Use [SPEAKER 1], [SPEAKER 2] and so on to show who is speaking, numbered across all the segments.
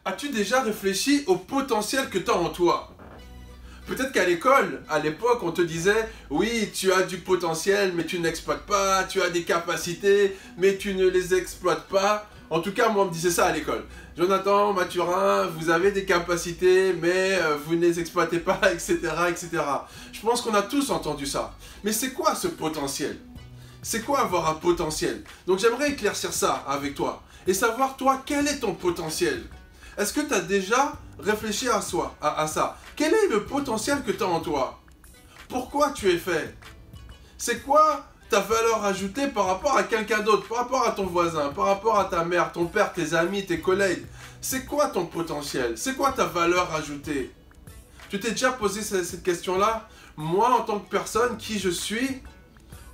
[SPEAKER 1] As-tu déjà réfléchi au potentiel que tu as en toi? Peut-être qu'à l'école, à l'époque, on te disait « Oui, tu as du potentiel, mais tu n'exploites pas, tu as des capacités, mais tu ne les exploites pas. » En tout cas, moi, on me disait ça à l'école. « Jonathan, Mathurin, vous avez des capacités, mais vous ne les exploitez pas, etc. etc. » Je pense qu'on a tous entendu ça. Mais c'est quoi ce potentiel? C'est quoi avoir un potentiel? Donc j'aimerais éclaircir ça avec toi et savoir, toi, quel est ton potentiel? Est-ce que tu as déjà réfléchi à ça? Quel est le potentiel que tu as en toi? Pourquoi tu es fait? C'est quoi ta valeur ajoutée par rapport à quelqu'un d'autre, par rapport à ton voisin, par rapport à ta mère, ton père, tes amis, tes collègues? C'est quoi ton potentiel? C'est quoi ta valeur ajoutée? Tu t'es déjà posé cette question-là? Moi, en tant que personne, qui je suis?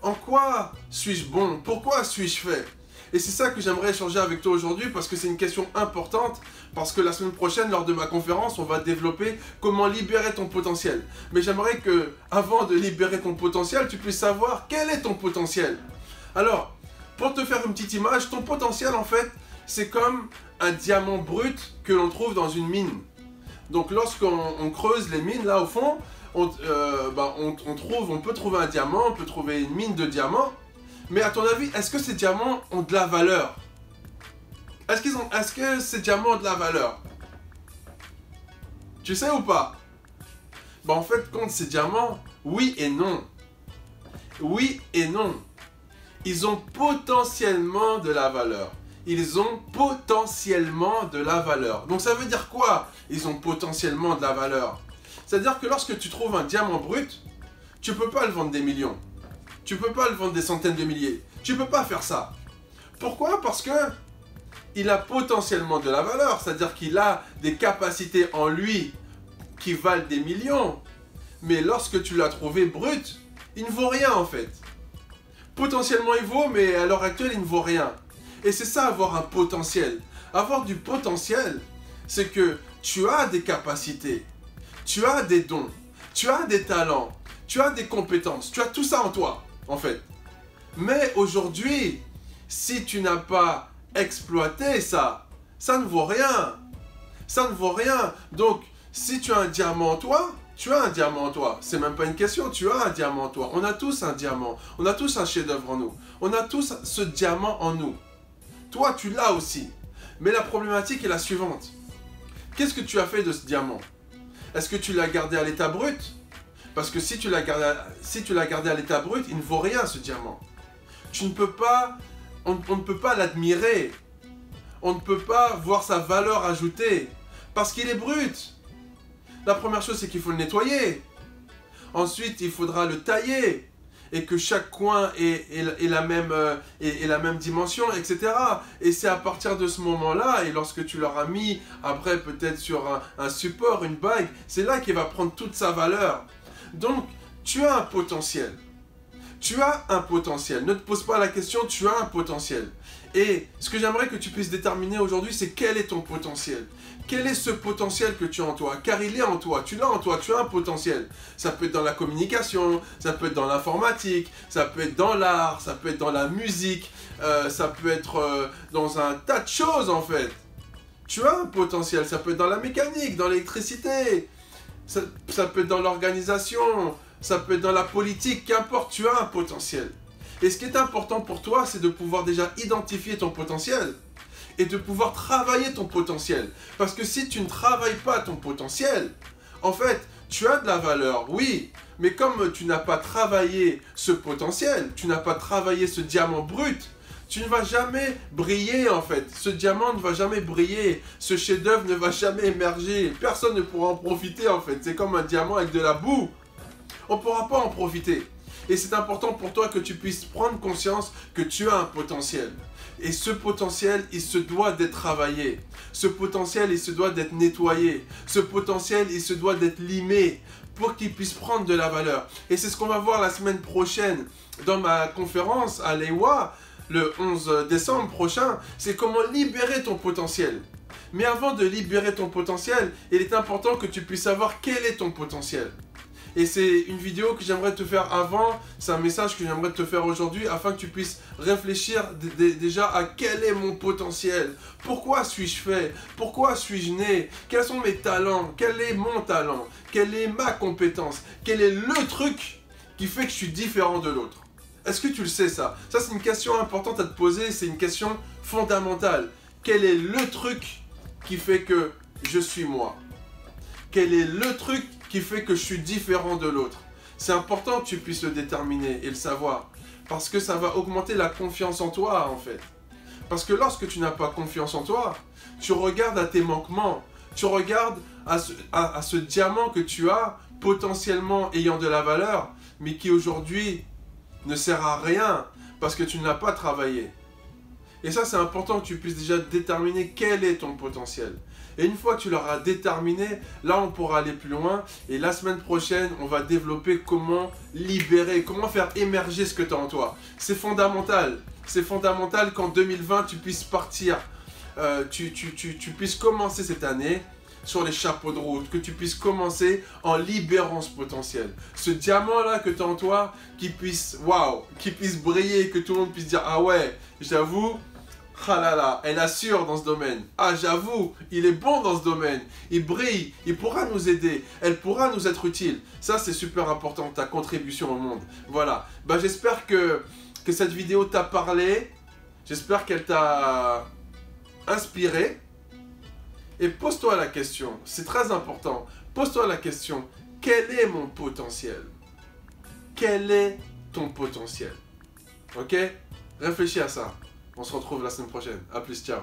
[SPEAKER 1] En quoi suis-je bon? Pourquoi suis-je fait? Et c'est ça que j'aimerais échanger avec toi aujourd'hui parce que c'est une question importante, parce que la semaine prochaine, lors de ma conférence, on va développer comment libérer ton potentiel. Mais j'aimerais que, avant de libérer ton potentiel, tu puisses savoir quel est ton potentiel. Alors, pour te faire une petite image, ton potentiel, en fait, c'est comme un diamant brut que l'on trouve dans une mine. Donc, lorsqu'on creuse les mines, là, au fond, on peut trouver un diamant, on peut trouver une mine de diamants. Mais à ton avis, est-ce que ces diamants ont de la valeur? Est-ce que ces diamants ont de la valeur? Tu sais ou pas? En fait, contre ces diamants, oui et non. Oui et non. Ils ont potentiellement de la valeur. Ils ont potentiellement de la valeur. Donc ça veut dire quoi? Ils ont potentiellement de la valeur. C'est-à-dire que lorsque tu trouves un diamant brut, tu ne peux pas le vendre des millions. Tu ne peux pas le vendre des centaines de milliers. Tu ne peux pas faire ça. Pourquoi? Parce que il a potentiellement de la valeur. C'est-à-dire qu'il a des capacités en lui qui valent des millions. Mais lorsque tu l'as trouvé brut, il ne vaut rien en fait. Potentiellement il vaut, mais à l'heure actuelle il ne vaut rien. Et c'est ça avoir un potentiel. Avoir du potentiel, c'est que tu as des capacités. Tu as des dons. Tu as des talents. Tu as des compétences. Tu as tout ça en toi. En fait. Mais aujourd'hui, si tu n'as pas exploité ça, ça ne vaut rien. Ça ne vaut rien. Donc, si tu as un diamant en toi, tu as un diamant en toi. C'est même pas une question, tu as un diamant en toi. On a tous un diamant. On a tous un chef-d'œuvre en nous. On a tous ce diamant en nous. Toi, tu l'as aussi. Mais la problématique est la suivante. Qu'est-ce que tu as fait de ce diamant? Est-ce que tu l'as gardé à l'état brut? Parce que si tu l'as gardé à l'état brut, il ne vaut rien ce diamant. Tu ne peux pas, on ne peut pas l'admirer. On ne peut pas voir sa valeur ajoutée. Parce qu'il est brut. La première chose, c'est qu'il faut le nettoyer. Ensuite, il faudra le tailler. Et que chaque coin ait la même dimension, etc. Et c'est à partir de ce moment-là, et lorsque tu l'auras mis, après peut-être sur un support, une bague, c'est là qu'il va prendre toute sa valeur. Donc, tu as un potentiel. Tu as un potentiel. Ne te pose pas la question, tu as un potentiel. Et ce que j'aimerais que tu puisses déterminer aujourd'hui, c'est quel est ton potentiel. Quel est ce potentiel que tu as en toi? Car il est en toi, tu l'as en toi, tu as un potentiel. Ça peut être dans la communication, ça peut être dans l'informatique, ça peut être dans l'art, ça peut être dans la musique, ça peut être dans un tas de choses en fait. Tu as un potentiel, ça peut être dans la mécanique, dans l'électricité, ça peut être dans l'organisation, ça peut être dans la politique, qu'importe, tu as un potentiel. Et ce qui est important pour toi, c'est de pouvoir déjà identifier ton potentiel et de pouvoir travailler ton potentiel. Parce que si tu ne travailles pas ton potentiel, en fait, tu as de la valeur, oui, mais comme tu n'as pas travaillé ce potentiel, tu n'as pas travaillé ce diamant brut, tu ne vas jamais briller en fait. Ce diamant ne va jamais briller. Ce chef-d'œuvre ne va jamais émerger. Personne ne pourra en profiter en fait. C'est comme un diamant avec de la boue. On ne pourra pas en profiter. Et c'est important pour toi que tu puisses prendre conscience que tu as un potentiel. Et ce potentiel, il se doit d'être travaillé. Ce potentiel, il se doit d'être nettoyé. Ce potentiel, il se doit d'être limé pour qu'il puisse prendre de la valeur. Et c'est ce qu'on va voir la semaine prochaine dans ma conférence à l'EWA, le 11 décembre prochain. C'est comment libérer ton potentiel. Mais avant de libérer ton potentiel, il est important que tu puisses savoir quel est ton potentiel. Et c'est une vidéo que j'aimerais te faire avant, c'est un message que j'aimerais te faire aujourd'hui afin que tu puisses réfléchir déjà à quel est mon potentiel. Pourquoi suis-je fait? Pourquoi suis-je né? Quels sont mes talents? Quel est mon talent? Quelle est ma compétence? Quel est le truc qui fait que je suis différent de l'autre? Est-ce que tu le sais ça? Ça c'est une question importante à te poser, c'est une question fondamentale. Quel est le truc qui fait que je suis moi? Quel est le truc qui fait que je suis différent de l'autre? C'est important que tu puisses le déterminer et le savoir. Parce que ça va augmenter la confiance en toi, en fait. Parce que lorsque tu n'as pas confiance en toi, tu regardes à tes manquements. Tu regardes à ce diamant que tu as, potentiellement ayant de la valeur, mais qui aujourd'hui ne sert à rien parce que tu ne l'as pas travaillé. Et ça, c'est important que tu puisses déjà déterminer quel est ton potentiel. Et une fois que tu l'auras déterminé, là, on pourra aller plus loin. Et la semaine prochaine, on va développer comment libérer, comment faire émerger ce que tu as en toi. C'est fondamental. C'est fondamental qu'en 2020, tu puisses partir, tu puisses commencer cette année sur les chapeaux de route, que tu puisses commencer en libérant ce potentiel. Ce diamant-là que tu as en toi, qui puisse, waouh, qui puisse briller, que tout le monde puisse dire, ah ouais, j'avoue, ah là là, elle assure dans ce domaine. Ah j'avoue, il est bon dans ce domaine. Il brille, il pourra nous aider, elle pourra nous être utile. Ça c'est super important, ta contribution au monde. Voilà, bah, j'espère que cette vidéo t'a parlé. J'espère qu'elle t'a inspiré. Et pose-toi la question, c'est très important. Pose-toi la question, quel est mon potentiel? Quel est ton potentiel? Ok? Réfléchis à ça. On se retrouve la semaine prochaine. A plus, ciao.